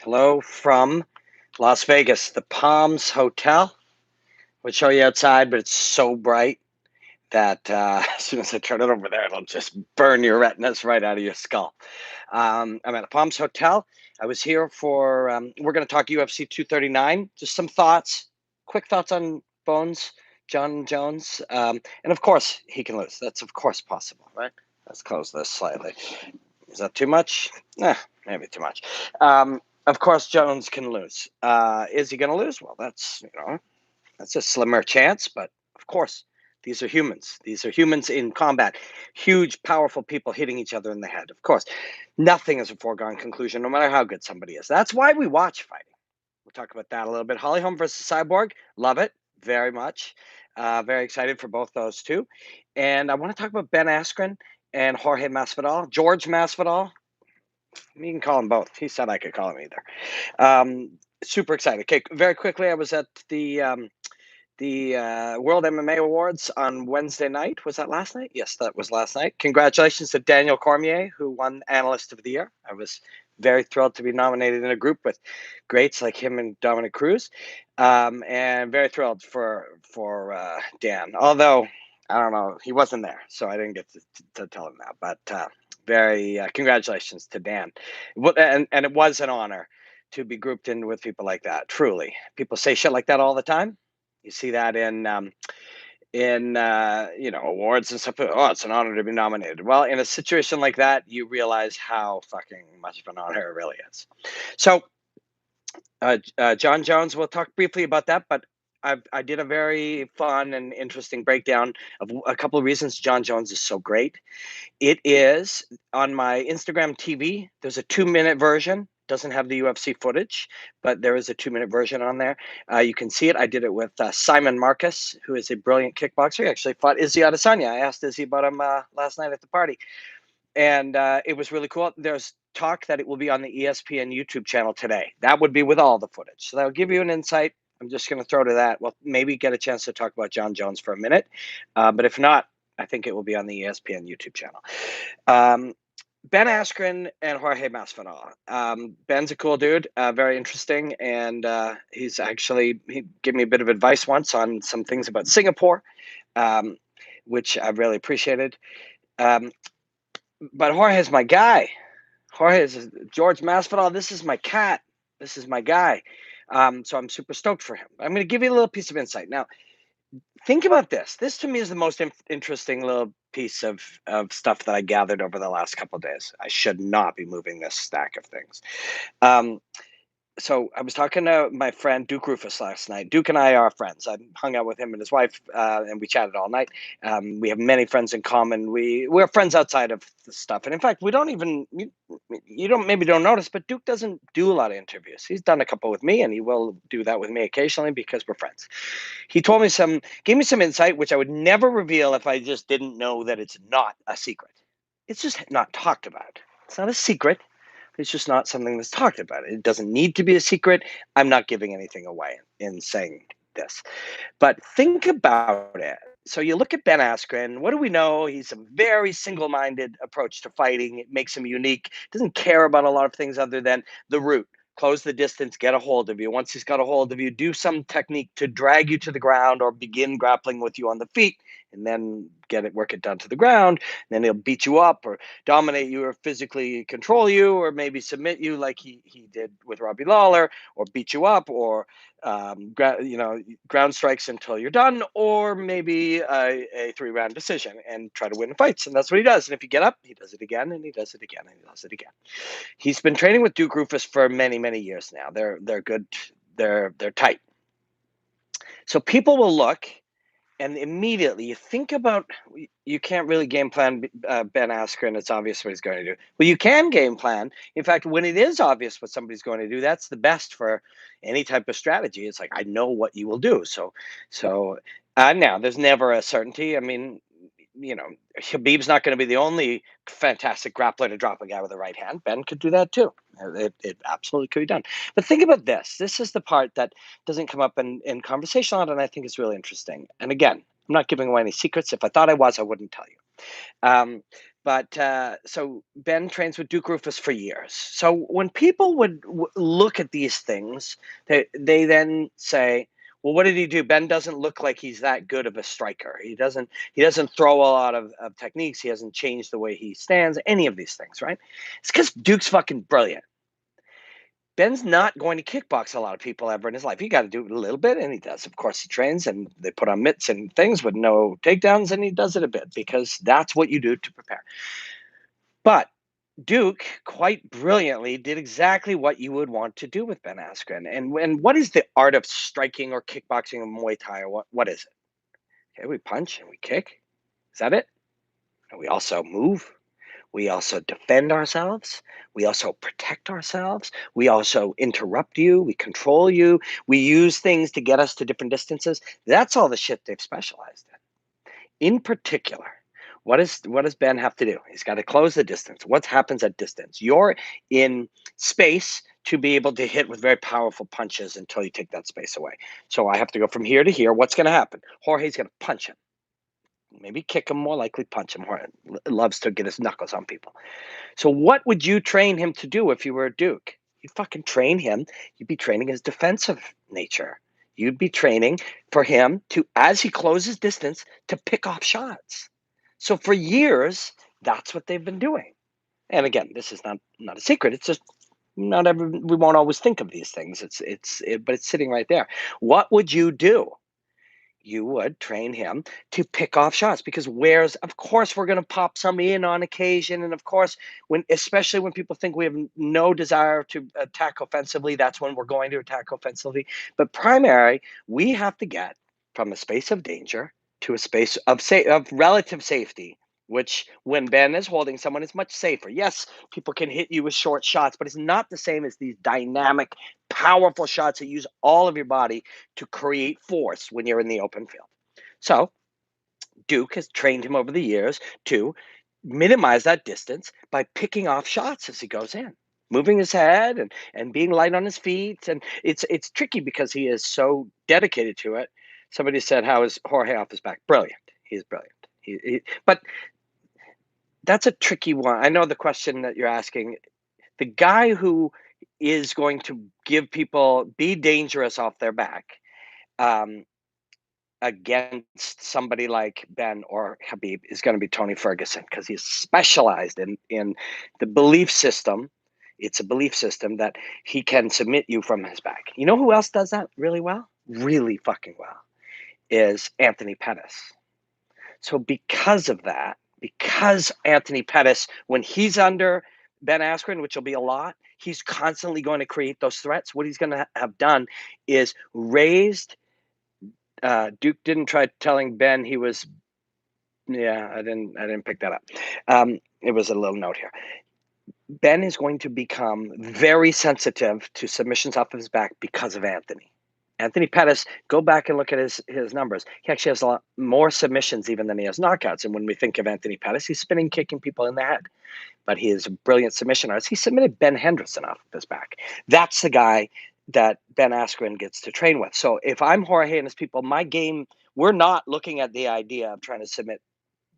Hello from Las Vegas, the Palms Hotel. We'll show you outside, but it's so bright that as soon as I turn it over there, it'll just burn your retinas right out of your skull. I'm at the Palms Hotel. I was here for, we're going to talk UFC 239. Just some thoughts, quick thoughts on Bones, John Jones. And of course, he can lose. That's, of course, possible, right? Let's close this slightly. Is that too much? Maybe too much. Of course, Jones can lose. Is he going to lose? Well, that's a slimmer chance, but of course, these are humans. These are humans in combat. Huge, powerful people hitting each other in the head. Of course, nothing is a foregone conclusion, no matter how good somebody is. That's why we watch fighting. We'll talk about that a little bit. Holm versus Cyborg, love it very much. Very excited for both those two. And I want to talk about Ben Askren and Jorge Masvidal. George Masvidal, you can call him both. He said I could call him either. Super excited. Okay, very quickly, I was at the World MMA Awards on Wednesday night. Was that last night? Yes, that was last night. Congratulations to Daniel Cormier, who won Analyst of the Year. I was very thrilled to be nominated in a group with greats like him and Dominic Cruz, and very thrilled for Dan. Although I don't know, he wasn't there, so I didn't get to tell him that. But very congratulations to Dan, and it was an honor to be grouped in with people like that. Truly, people say shit like that all the time. You see that in awards and stuff. Oh, it's an honor to be nominated. Well, in a situation like that, you realize how fucking much of an honor it really is. So, John Jones, we'll talk briefly about that, but I did a very fun and interesting breakdown of a couple of reasons John Jones is so great. It is on my Instagram TV. There's a 2-minute version. Doesn't have the UFC footage, but there is a 2-minute version on there. You can see it. I did it with Simon Marcus, who is a brilliant kickboxer. He actually fought Izzy Adesanya. I asked Izzy about him last night at the party, and it was really cool. There's talk that it will be on the ESPN YouTube channel today. That would be with all the footage. So that'll give you an insight. I'm just going to throw to that. Well, maybe get a chance to talk about John Jones for a minute, but if not, I think it will be on the ESPN YouTube channel. Ben Askren and Jorge Masvidal. Ben's a cool dude, very interesting, and he gave me a bit of advice once on some things about Singapore, which I really appreciated. But Jorge's my guy. George Masvidal. This is my cat. This is my guy. So I'm super stoked for him. I'm going to give you a little piece of insight now. Think about this. This to me is the most interesting little piece of stuff that I gathered over the last couple of days. I should not be moving this stack of things. So I was talking to my friend Duke Rufus last night. Duke and I are friends. I hung out with him and his wife, and we chatted all night. We have many friends in common. We're friends outside of the stuff, and in fact, we don't even you don't notice, but Duke doesn't do a lot of interviews. He's done a couple with me, and he will do that with me occasionally because we're friends. He gave me some insight, which I would never reveal if I just didn't know that it's not a secret. It's just not talked about. It's not a secret. It's just not something that's talked about. It doesn't need to be a secret. I'm not giving anything away in saying this. But think about it. So you look at Ben Askren. What do we know? He's a very single-minded approach to fighting. It makes him unique. Doesn't care about a lot of things other than the route. Close the distance, get a hold of you. Once he's got a hold of you, do some technique to drag you to the ground or begin grappling with you on the feet, and then work it down to the ground. And then he'll beat you up or dominate you or physically control you or maybe submit you like he did with Robbie Lawler, or beat you up, or ground strikes until you're done, or maybe a 3-round decision and try to win fights. And that's what he does. And if you get up, he does it again, and he does it again, and he does it again. He's been training with Duke Rufus for many, many years now. They're good. They're tight. So people will look, and immediately you think about, you can't really game plan Ben Askren. It's obvious what he's going to do. Well, you can game plan. In fact, when it is obvious what somebody's going to do, that's the best for any type of strategy. It's like, I know what you will do. So now there's never a certainty. I mean, Khabib's not going to be the only fantastic grappler to drop a guy with the right hand. Ben could do that too. It absolutely could be done. But think about this. This is the part that doesn't come up in conversation a lot, and I think it's really interesting. And again, I'm not giving away any secrets. If I thought I was, I wouldn't tell you. But so Ben trains with Duke Roufus for years. So when people would look at these things, they then say, well, what did he do? Ben doesn't look like he's that good of a striker. He doesn't throw a lot of techniques. He hasn't changed the way he stands, any of these things, right? It's because Duke's fucking brilliant. Ben's not going to kickbox a lot of people ever in his life. He got to do it a little bit, and he does. Of course, he trains, and they put on mitts and things with no takedowns, and he does it a bit because that's what you do to prepare. But Duke quite brilliantly did exactly what you would want to do with Ben Askren. And what is the art of striking or kickboxing or Muay Thai, or what is it? Okay, we punch and we kick. Is that it? And we also move. We also defend ourselves. We also protect ourselves. We also interrupt you. We control you. We use things to get us to different distances. That's all the shit they've specialized in particular. What does Ben have to do? He's got to close the distance. What happens at distance? You're in space to be able to hit with very powerful punches until you take that space away. So I have to go from here to here. What's going to happen? Jorge's going to punch him. Maybe kick him, more likely punch him. Jorge loves to get his knuckles on people. So what would you train him to do if you were a Duke? You'd fucking train him. You'd be training his defensive nature. You'd be training for him to, as he closes distance, to pick off shots. So for years, that's what they've been doing. And again, this is not a secret. It's just we won't always think of these things. But it's sitting right there. What would you do? You would train him to pick off shots, because of course we're going to pop some in on occasion, and of course especially when people think we have no desire to attack offensively, that's when we're going to attack offensively. But primary, we have to get from a space of danger to a space of relative safety, which when Ben is holding someone is much safer. Yes, people can hit you with short shots, but it's not the same as these dynamic, powerful shots that use all of your body to create force when you're in the open field. So Duke has trained him over the years to minimize that distance by picking off shots as he goes in, moving his head and being light on his feet. And it's tricky because he is so dedicated to it. Somebody said, how is Jorge off his back? Brilliant. He's brilliant. But that's a tricky one. I know the question that you're asking. The guy who is going to be dangerous off their back, against somebody like Ben or Habib, is going to be Tony Ferguson, because he's specialized in the belief system. It's a belief system that he can submit you from his back. You know who else does that really well? Really fucking well, is Anthony Pettis. So because of that, because Anthony Pettis, when he's under Ben Askren, which will be a lot, he's constantly going to create those threats. What he's going to have done is raised. Duke didn't try telling Ben he was. Yeah, I didn't pick that up. It was a little note here. Ben is going to become very sensitive to submissions off of his back because of Anthony. Anthony Pettis, go back and look at his numbers. He actually has a lot more submissions even than he has knockouts. And when we think of Anthony Pettis, he's spinning, kicking people in the head. But he is a brilliant submission artist. He submitted Ben Henderson off of his back. That's the guy that Ben Askren gets to train with. So if I'm Jorge and his people, my game, we're not looking at the idea of trying to submit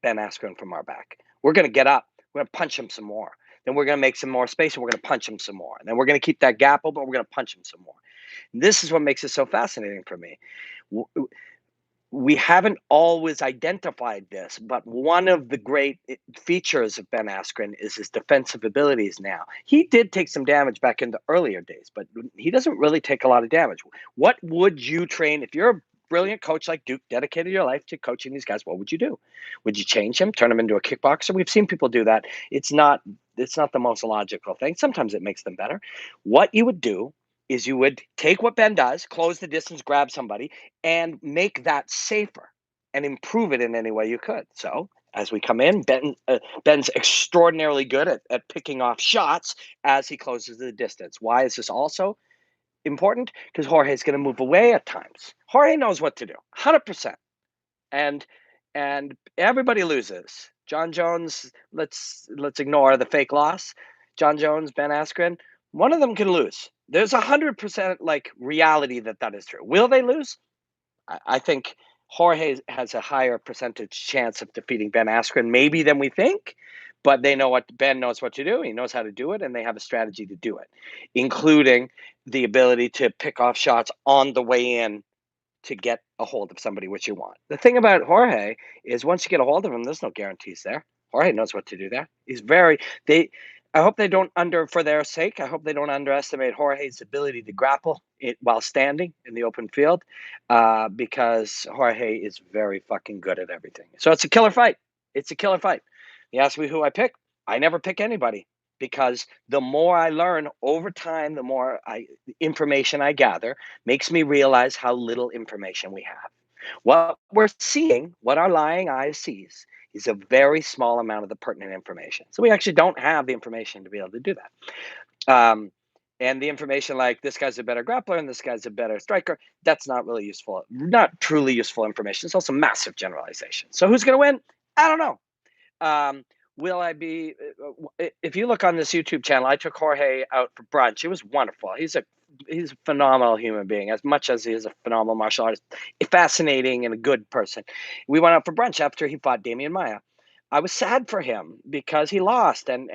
Ben Askren from our back. We're going to get up. We're going to punch him some more. Then we're going to make some more space, and we're going to punch him some more. And then we're going to keep that gap open, but we're going to punch him some more. This is what makes it so fascinating for me. We haven't always identified this, but one of the great features of Ben Askren is his defensive abilities now. He did take some damage back in the earlier days, but he doesn't really take a lot of damage. What would you train if you're a brilliant coach like Duke, dedicated your life to coaching these guys? What would you do? Would you change him, turn him into a kickboxer? We've seen people do that. It's not the most logical thing. Sometimes it makes them better. What you would do is you would take what Ben does, close the distance, grab somebody, and make that safer and improve it in any way you could. So as we come in, Ben's extraordinarily good at picking off shots as he closes the distance. Why is this also important? Because Jorge's going to move away at times. Jorge knows what to do, 100%. And everybody loses. John Jones, let's ignore the fake loss. John Jones, Ben Askren, one of them can lose. There's 100% like reality that is true. Will they lose? I think Jorge has a higher percentage chance of defeating Ben Askren maybe than we think, but Ben knows what to do. He knows how to do it, and they have a strategy to do it, including the ability to pick off shots on the way in to get a hold of somebody, which you want. The thing about Jorge is once you get a hold of him, there's no guarantees there. Jorge knows what to do there. He's very they I hope they don't for their sake, I hope they don't underestimate Jorge's ability to grapple while standing in the open field, because Jorge is very fucking good at everything. So it's a killer fight. It's a killer fight. You ask me who I pick? I never pick anybody because the more I learn over time, information I gather makes me realize how little information we have. What we're seeing, what our lying eyes sees, is a very small amount of the pertinent information. So we actually don't have the information to be able to do that. And the information like this guy's a better grappler and this guy's a better striker, that's not really useful, not truly useful information. It's also massive generalization. So who's going to win? I don't know. Will I be? If you look on this YouTube channel, I took Jorge out for brunch. It was wonderful. He's a phenomenal human being, as much as he is a phenomenal martial artist, fascinating and a good person. We went out for brunch after he fought Damian Maia. I was sad for him because he lost, and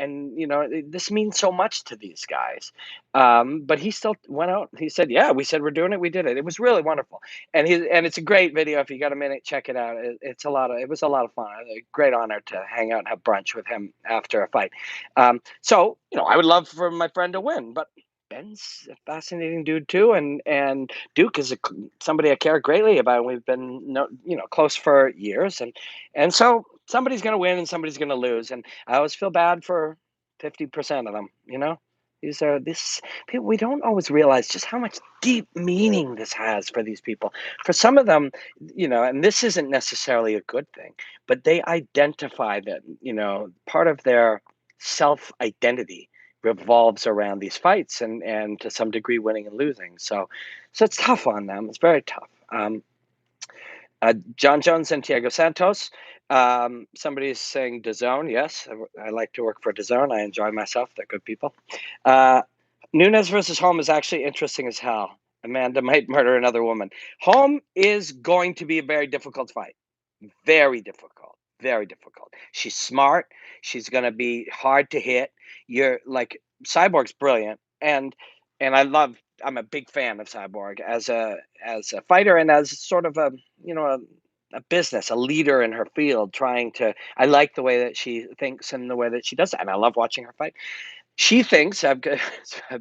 this means so much to these guys. But he still went out. He said, "Yeah, we said we're doing it. We did it. It was really wonderful." And it's a great video. If you got a minute, check it out. It was a lot of fun. A great honor to hang out and have brunch with him after a fight. So I would love for my friend to win, but Ben's a fascinating dude too, and Duke is somebody I care greatly about. We've been close for years, and so somebody's going to win and somebody's going to lose, and I always feel bad for 50% of them. These people. We don't always realize just how much deep meaning this has for these people. For some of them, and this isn't necessarily a good thing, but they identify that part of their self identity revolves around these fights and to some degree winning and losing. So it's tough on them. It's very tough. John Jones and Thiago Santos. Somebody's saying DAZN. Yes, I like to work for DAZN. I enjoy myself. They're good people. Nunez versus Holm is actually interesting as hell. Amanda might murder another woman. Holm is going to be a very difficult fight. Very difficult. Very difficult. She's smart. She's going to be hard to hit. You're like Cyborg's brilliant, and I'm a big fan of Cyborg as a fighter and as sort of a business, a leader in her field. I like the way that she thinks and the way that she does it, and I love watching her fight. She thinks I've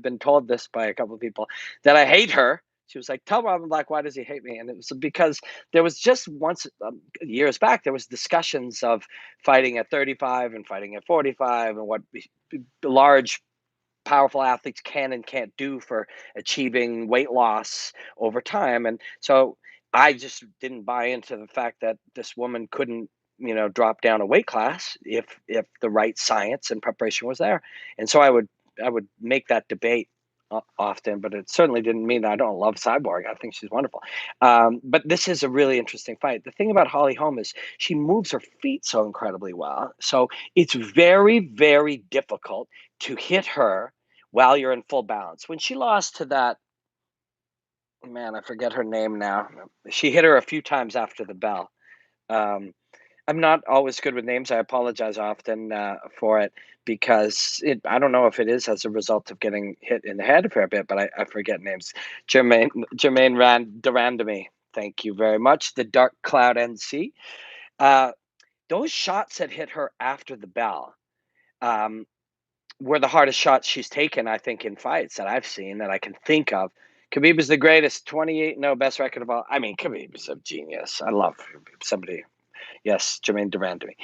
been told this by a couple of people that I hate her. She was like, "Tell Robin Black, why does he hate me?" And it was because there was just once years back there was discussions of fighting at 35 and fighting at 45 and what large powerful athletes can and can't do for achieving weight loss over time. And so I just didn't buy into the fact that this woman couldn't, drop down a weight class if the right science and preparation was there. And so I would make that debate often, but it certainly didn't mean that I don't love Cyborg. I think she's wonderful. But this is a really interesting fight. The thing about Holly Holm is she moves her feet so incredibly well. So it's very, very difficult to hit her while you're in full balance. When she lost to that, man, I forget her name now. She hit her a few times after the bell. I'm not always good with names. I apologize often for it because I don't know if it is as a result of getting hit in the head a fair bit, but I forget names. Jermaine Durandamy. Thank you very much. The Dark Cloud NC. Those shots that hit her after the bell were the hardest shots she's taken, I think, in fights that I've seen that I can think of. Khabib is the greatest, 28-0, best record of all. I mean, Khabib is a genius. I love somebody. Yes, Jermaine Durandamy.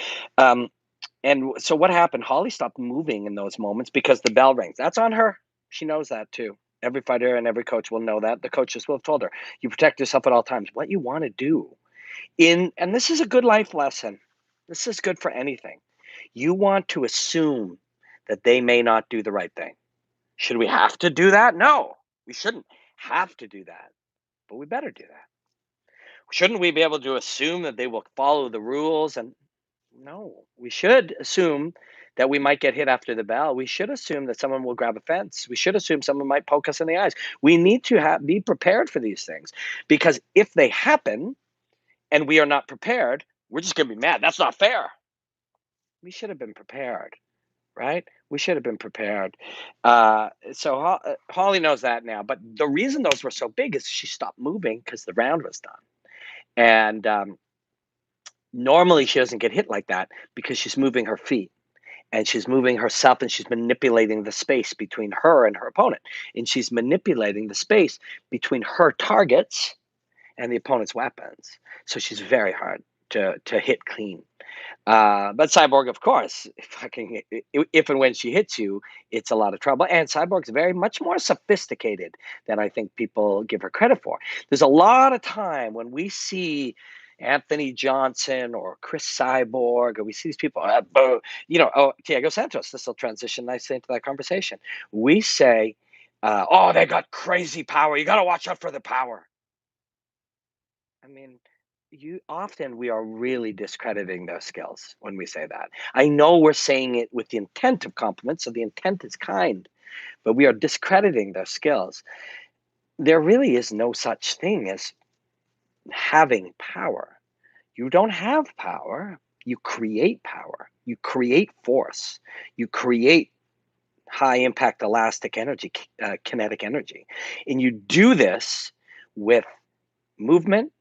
And so what happened? Holly stopped moving in those moments because the bell rings. That's on her. She knows that too. Every fighter and every coach will know that. The coaches will have told her, you protect yourself at all times. What you want to do and this is a good life lesson. This is good for anything. You want to assume that they may not do the right thing. Should we have to do that? No, we shouldn't have to do that, but we better do that. Shouldn't we be able to assume that they will follow the rules? And no, we should assume that we might get hit after the bell. We should assume that someone will grab a fence. We should assume someone might poke us in the eyes. We need to be prepared for these things, because if they happen and we are not prepared, we're just going to be mad. That's not fair. We should have been prepared, right? We should have been prepared. So Holly knows that now. But the reason those were so big is she stopped moving because the round was done. And normally she doesn't get hit like that because she's moving her feet and she's moving herself and she's manipulating the space between her and her opponent. And she's manipulating the space between her targets and the opponent's weapons. So she's very hard to hit clean. But Cyborg, of course, fucking if and when she hits you, it's a lot of trouble. And Cyborg's very much more sophisticated than I think people give her credit for. There's a lot of time when we see Anthony Johnson or Chris Cyborg, or we see these people, Thiago Santos. This will transition nicely into that conversation. We say, "Oh, they got crazy power. You got to watch out for the power." I mean, we are really discrediting those skills when we say that. I know we're saying it with the intent of compliment, so the intent is kind, but we are discrediting those skills. There really is no such thing as having power. You don't have power. You create power. You create force. You create high impact elastic energy, kinetic energy. And you do this with movement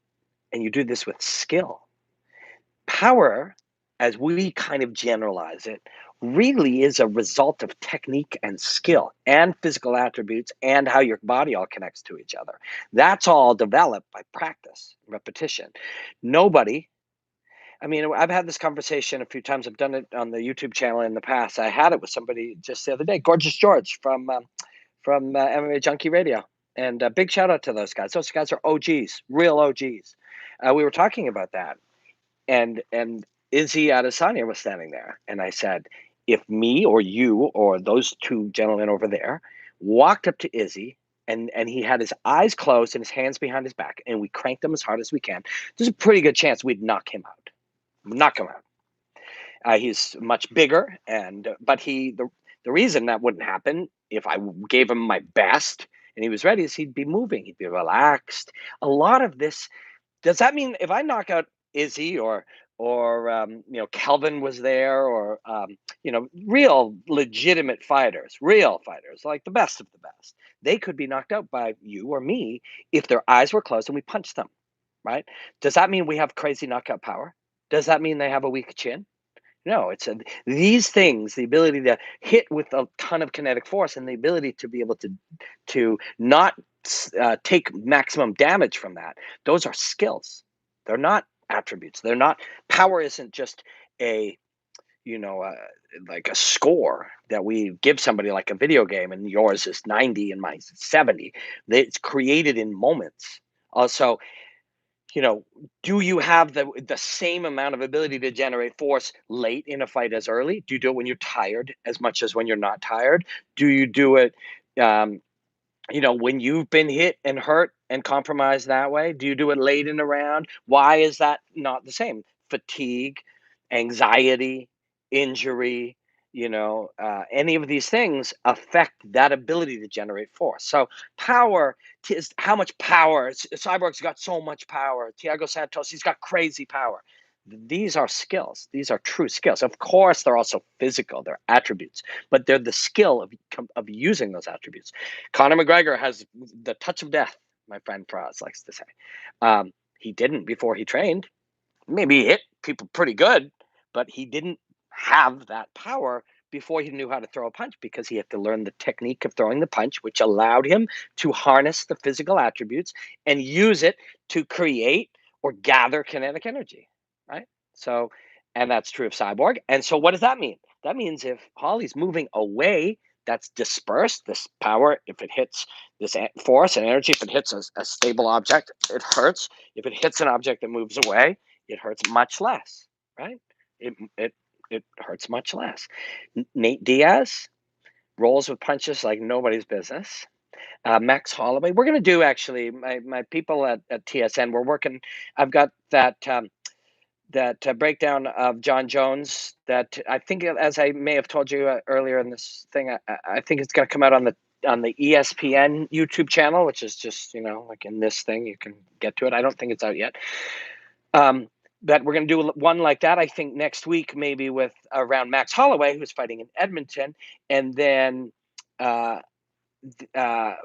and you do this with skill. Power, as we kind of generalize it, really is a result of technique and skill and physical attributes and how your body all connects to each other. That's all developed by practice, repetition. Nobody, I mean, I've had this conversation a few times. I've done it on the YouTube channel in the past. I had it with somebody just the other day, Gorgeous George from MMA Junkie Radio. And big shout out to those guys. Those guys are OGs, real OGs. We were talking about that and Izzy Adesanya was standing there, and I said, if me or you or those two gentlemen over there walked up to Izzy and he had his eyes closed and his hands behind his back, and we cranked him as hard as we can, there's a pretty good chance we'd knock him out. Knock him out. He's much bigger, and but the reason that wouldn't happen if I gave him my best and he was ready is he'd be moving, he'd be relaxed. A lot of this does that mean if I knock out Izzy or Kelvin was there or real legitimate fighters, real fighters like the best of the best, they could be knocked out by you or me if their eyes were closed and we punched them, right? Does that mean we have crazy knockout power? Does that mean they have a weak chin? No, these things, the ability to hit with a ton of kinetic force and the ability to be able to not take maximum damage from that. Those are skills. They're not attributes. They're not power. Isn't just a you know uh, like a score that we give somebody like a video game, and yours is 90 and mine's 70. It's created in moments. Also, do you have the same amount of ability to generate force late in a fight as early? Do you do it when you're tired as much as when you're not tired? Do you do it um, when you've been hit and hurt and compromised that way? Do you do it late in the round? Why is that not the same? Fatigue, anxiety, injury, any of these things affect that ability to generate force. So power is how much power. Cyborg's got so much power. Thiago Santos, he's got crazy power. These are skills. These are true skills. Of course, they're also physical. They're attributes, but they're the skill of using those attributes. Conor McGregor has the touch of death, my friend Praz likes to say. He didn't before he trained. Maybe he hit people pretty good, but he didn't have that power before he knew how to throw a punch because he had to learn the technique of throwing the punch, which allowed him to harness the physical attributes and use it to create or gather kinetic energy, right? So, and that's true of Cyborg. And so, what does that mean? That means if Holly's moving away, that's dispersed. This power, if it hits this force and energy, if it hits a stable object, it hurts. If it hits an object that moves away, it hurts much less, right? It it it hurts much less. Nate Diaz rolls with punches like nobody's business. Max Holloway. We're gonna do actually my people at TSN. We're working. I've got that breakdown of John Jones that I think, as I may have told you earlier in this thing, I think it's going to come out on the ESPN YouTube channel, which is just like in this thing you can get to it. I don't think it's out yet. that we're going to do one like that, I think, next week, maybe with around Max Holloway, who's fighting in Edmonton. And then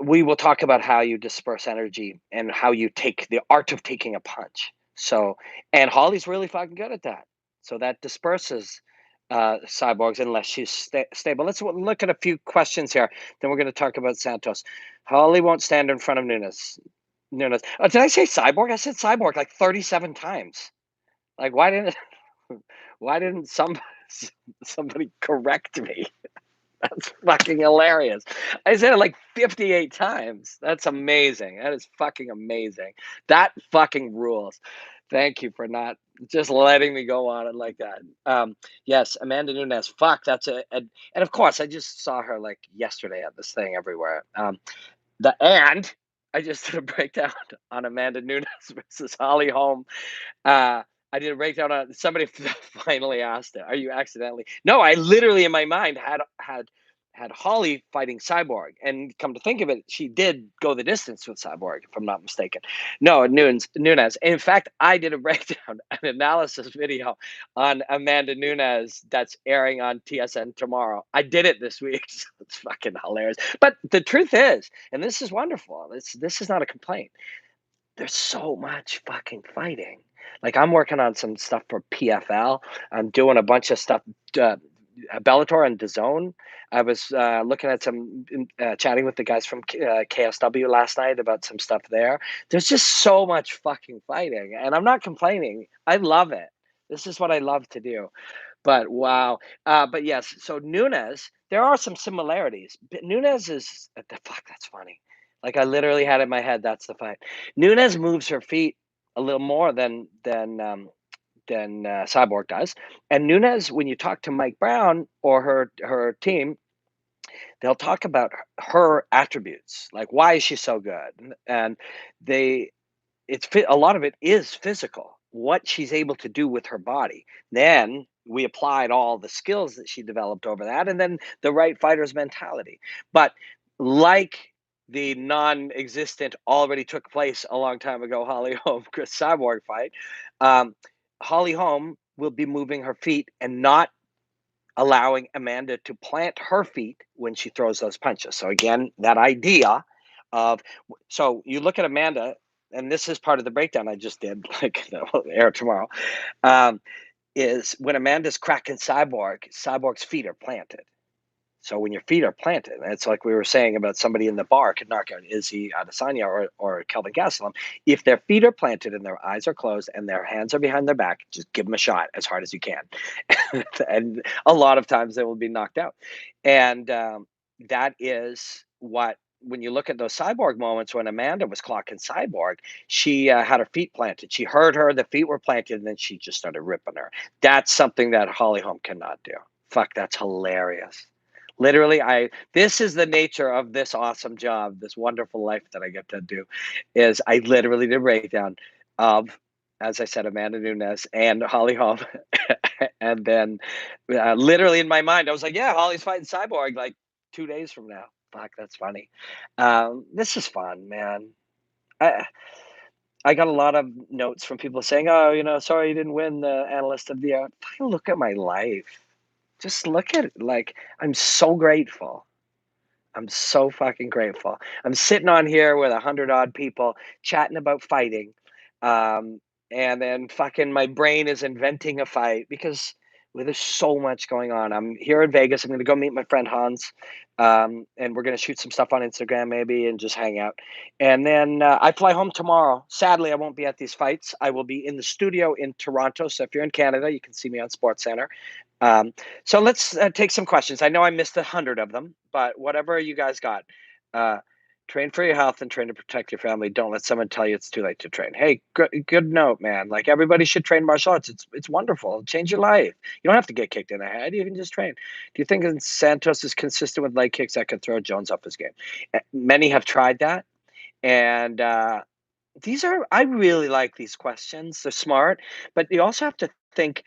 we will talk about how you disperse energy and how you take the art of taking a punch. So, and Holly's really fucking good at that. So that disperses Cyborg's unless she's stable. Let's look at a few questions here. Then we're going to talk about Santos. Holly won't stand in front of Nunez. Nunez. Oh, did I say Cyborg? I said Cyborg like 37 times. Like, why didn't somebody correct me? That's fucking hilarious. I said it like 58 times. That's amazing. That is fucking amazing. That fucking rules. Thank you for not just letting me go on it like that. Yes, Amanda Nunez. Fuck, and of course I just saw her like yesterday at this thing everywhere. And I just did a breakdown on Amanda Nunez versus Holly Holm. I did a breakdown on somebody finally asked it. Are you accidentally? No, I literally in my mind had Holly fighting Cyborg, and come to think of it, she did go the distance with Cyborg, if I'm not mistaken. No, Nunez. In fact, I did a breakdown, an analysis video on Amanda Nunez that's airing on TSN tomorrow. I did it this week. So it's fucking hilarious. But the truth is, and this is wonderful. This is not a complaint. There's so much fucking fighting. Like I'm working on some stuff for PFL. I'm doing a bunch of stuff, Bellator and DAZN. I was looking at chatting with the guys from KSW last night about some stuff there. There's just so much fucking fighting, and I'm not complaining. I love it. This is what I love to do. But wow. But yes, so Nunez, there are some similarities. But Nunez is the fuck. That's funny. Like I literally had it in my head. That's the fight. Nunez moves her feet a little more than Cyborg does. And Nunez, when you talk to Mike Brown or her team, they'll talk about her attributes, like why is she so good, and they a lot of it is physical, what she's able to do with her body. Then we applied all the skills that she developed over that, and then the right fighter's mentality. But like the non-existent already took place a long time ago Holly Holm Chris Cyborg fight, um, Holly Holm will be moving her feet and not allowing Amanda to plant her feet when she throws those punches. So again, that idea of, so you look at Amanda, and this is part of the breakdown I just did, like that will air tomorrow, is when Amanda's cracking Cyborg's feet are planted. So when your feet are planted, it's like we were saying about somebody in the bar could knock out Izzy Adesanya or Kelvin Gastelum. If their feet are planted and their eyes are closed and their hands are behind their back, just give them a shot as hard as you can. And a lot of times they will be knocked out. And that is what, when you look at those Cyborg moments when Amanda was clocking Cyborg, she had her feet planted. She heard her, the feet were planted, and then she just started ripping her. That's something that Holly Holm cannot do. Fuck, that's hilarious. Literally, this is the nature of this awesome job, this wonderful life that I get to do, is I literally did a breakdown of, as I said, Amanda Nunez and Holly Holm. And then literally in my mind, I was like, yeah, Holly's fighting Cyborg like 2 days from now. Fuck, that's funny. This is fun, man. I got a lot of notes from people saying, oh, sorry you didn't win the Analyst of the Year. Look at my life. Just look at it. Like, I'm so grateful. I'm so fucking grateful. I'm sitting on here with 100 odd people chatting about fighting. And then fucking my brain is inventing a fight because there's so much going on. I'm here in Vegas. I'm going to go meet my friend Hans. And we're going to shoot some stuff on Instagram maybe and just hang out. And then I fly home tomorrow. Sadly, I won't be at these fights. I will be in the studio in Toronto. So if you're in Canada, you can see me on SportsCenter. So let's take some questions. I know I missed 100 of them, but whatever you guys got, train for your health and train to protect your family. Don't let someone tell you it's too late to train. Hey, good note, man. Like everybody should train martial arts. It's wonderful. It'll change your life. You don't have to get kicked in the head. You can just train. Do you think Santos is consistent with leg kicks that could throw Jones off his game? Many have tried that. And I really like these questions. They're smart, but you also have to think,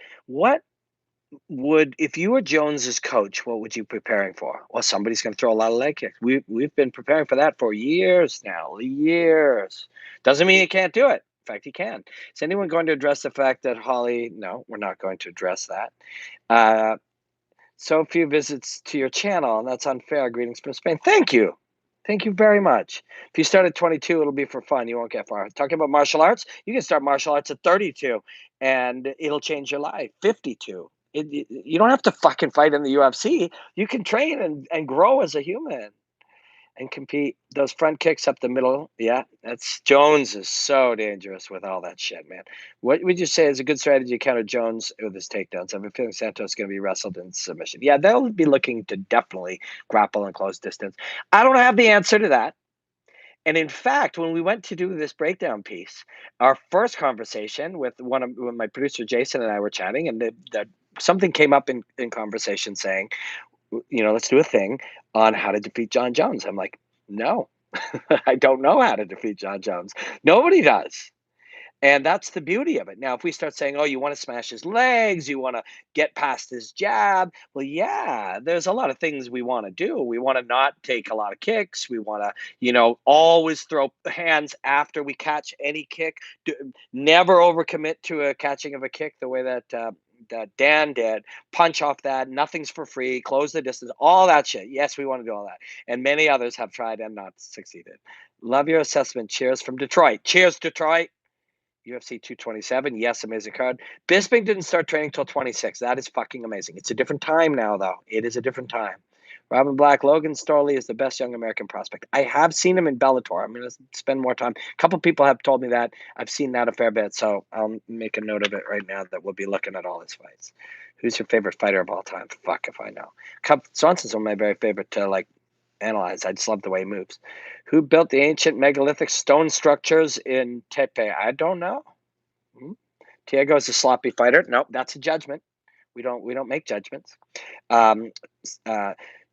if you were Jones's coach, what would you be preparing for? Well, somebody's going to throw a lot of leg kicks. We've been preparing for that for years now. Years. Doesn't mean you can't do it. fact, he can. Is anyone going to address the fact that Holly? No, we're not going to address that. So few visits to your channel, and that's unfair. Greetings from Spain. Thank you. Thank you very much. If you start at 22, it'll be for fun. You won't get far. Talking about martial arts, you can start martial arts at 32, and it'll change your life. 52. You don't have to fucking fight in the UFC. You can train and grow as a human and compete. Those front kicks up the middle, yeah, that's Jones is so dangerous with all that shit, man. What would you say is a good strategy to counter Jones with his takedowns? I have a feeling Santos is going to be wrestled in submission. Yeah, they'll be looking to definitely grapple and close distance. I don't have the answer to that. And in fact, when we went to do this breakdown piece, our first conversation with when my producer Jason and I were chatting, and something came up in conversation saying, let's do a thing on how to defeat John Jones. I'm like, no, I don't know how to defeat John Jones. Nobody does. And that's the beauty of it. Now, if we start saying, oh, you want to smash his legs, you want to get past his jab, well, yeah, there's a lot of things we want to do. We want to not take a lot of kicks. We want to, always throw hands after we catch any kick. Never overcommit to a catching of a kick the way that Dan did. Punch off that. Nothing's for free. Close the distance. All that shit. Yes, we want to do all that. And many others have tried and not succeeded. Love your assessment. Cheers from Detroit. Cheers, Detroit. UFC 227. Yes, amazing card. Bisping didn't start training till 26. That is fucking amazing. It's a different time now, though. It is a different time. Robin Black, Logan Storley is the best young American prospect. I have seen him in Bellator. I'm going to spend more time. A couple people have told me that. I've seen that a fair bit, so I'll make a note of it right now that we'll be looking at all his fights. Who's your favorite fighter of all time? Fuck if I know. Cub Swenson's one of my very favorite to analyze. I just love the way he moves. Who built the ancient megalithic stone structures in Tepe? I don't know. Tiago is a sloppy fighter. Nope, that's a judgment. We don't make judgments.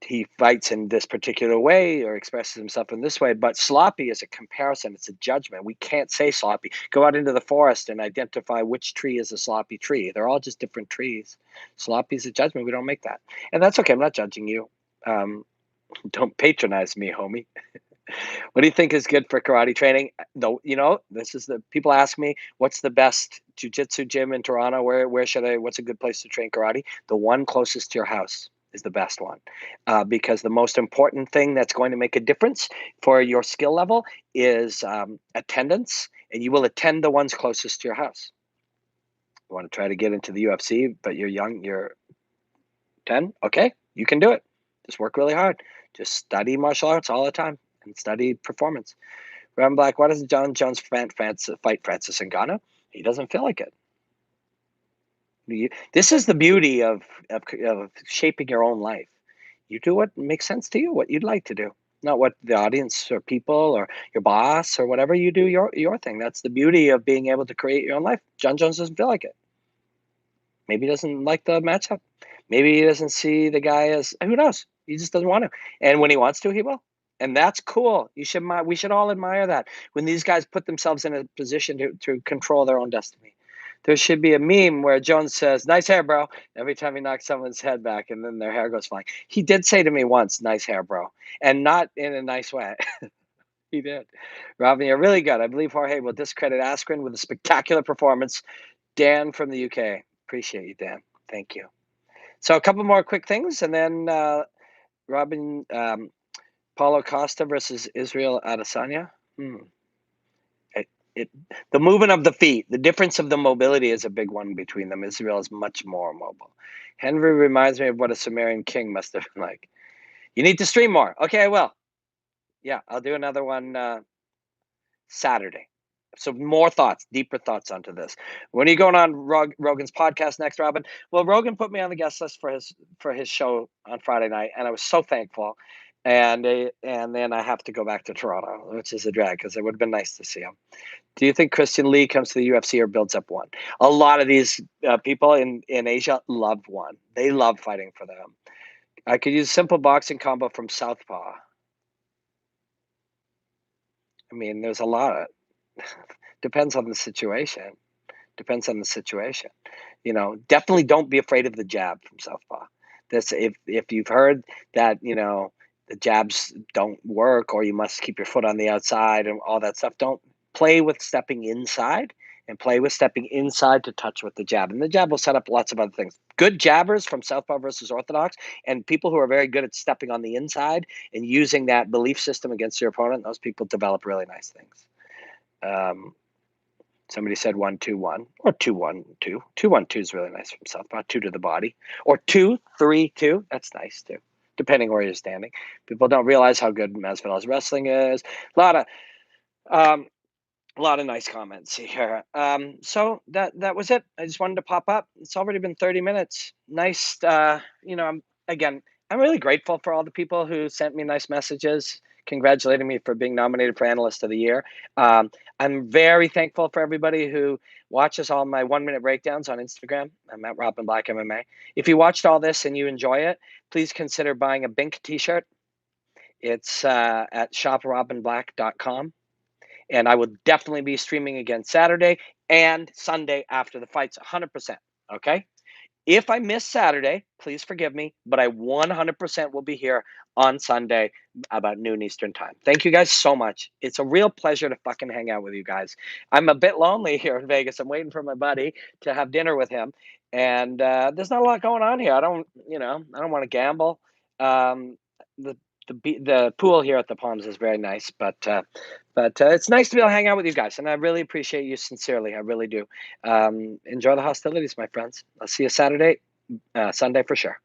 He fights in this particular way or expresses himself in this way, but sloppy is a comparison. It's a judgment. We can't say sloppy. Go out into the forest and identify which tree is a sloppy tree. They're all just different trees. Sloppy is a judgment. We don't make that. And that's okay. I'm not judging you. Don't patronize me, homie. What do you think is good for karate training? Though, this is people ask me, what's the best jiu-jitsu gym in Toronto? What's a good place to train karate? The one closest to your house is the best one. Because the most important thing that's going to make a difference for your skill level is attendance, and you will attend the ones closest to your house. You want to try to get into the UFC, but you're young, you're 10, okay, you can do it. Just work really hard. Just study martial arts all the time and study performance. Ram Black, why doesn't John Jones fight Francis Ngannou? He doesn't feel like it. This is the beauty of shaping your own life. You do what makes sense to you, what you'd like to do, not what the audience or people or your boss or whatever. You do your thing. That's the beauty of being able to create your own life. John Jones doesn't feel like it. Maybe he doesn't like the matchup. Maybe he doesn't see the guy as, who knows? He just doesn't want to. And when he wants to, he will. And that's cool. We should all admire that. When these guys put themselves in a position to control their own destiny. There should be a meme where Jones says, "Nice hair, bro," every time he knocks someone's head back, and then their hair goes flying. He did say to me once, "Nice hair, bro," and not in a nice way. He did. Robin, you're really good. I believe Jorge will discredit Askren with a spectacular performance. Dan from the UK. Appreciate you, Dan. Thank you. So a couple more quick things, and then Robin, Paulo Costa versus Israel Adesanya. The movement of the feet, the difference of the mobility is a big one between them. Israel is much more mobile. Henry reminds me of what a Sumerian king must have been like. You need to stream more. Okay, I will. Yeah, I'll do another one Saturday. So more thoughts, deeper thoughts onto this. When are you going on Rogan's podcast next, Robin? Well, Rogan put me on the guest list for his show on Friday night, and I was so thankful. And then I have to go back to Toronto, which is a drag because it would have been nice to see him. Do you think Christian Lee comes to the UFC or builds up one? A lot of these people in Asia love one. They love fighting for them. I could use a simple boxing combo from Southpaw. I mean, there's a lot of depends on the situation. Depends on the situation. Definitely don't be afraid of the jab from Southpaw. This if you've heard that, the jabs don't work or you must keep your foot on the outside and all that stuff, don't play with stepping inside and play with stepping inside to touch with the jab. And the jab will set up lots of other things. Good jabbers from Southpaw versus Orthodox and people who are very good at stepping on the inside and using that belief system against your opponent, those people develop really nice things. Somebody said 1-2-1 or 2-1-2. 2-1-2 is really nice from Southpaw. 2 to the body. Or 2-3-2. That's nice too, depending where you're standing. People don't realize how good Masvidal's wrestling is. A lot of nice comments here. So that was it. I just wanted to pop up. It's already been 30 minutes. Nice. I'm really grateful for all the people who sent me nice messages congratulating me for being nominated for Analyst of the Year. I'm very thankful for everybody who watches all my 1-minute breakdowns on Instagram. I'm at Robin Black MMA. If you watched all this and you enjoy it, please consider buying a Bink t-shirt. It's at shoprobinblack.com. And I will definitely be streaming again Saturday and Sunday after the fights, 100%. Okay? If I miss Saturday, please forgive me, but I 100% will be here on Sunday about noon Eastern time. Thank you guys so much. It's a real pleasure to fucking hang out with you guys. I'm a bit lonely here in Vegas. I'm waiting for my buddy to have dinner with him. And there's not a lot going on here. I don't want to gamble. The the pool here at the Palms is very nice, but it's nice to be able to hang out with you guys, and I really appreciate you sincerely. I really do. Enjoy the hostilities, my friends. I'll see you Sunday for sure.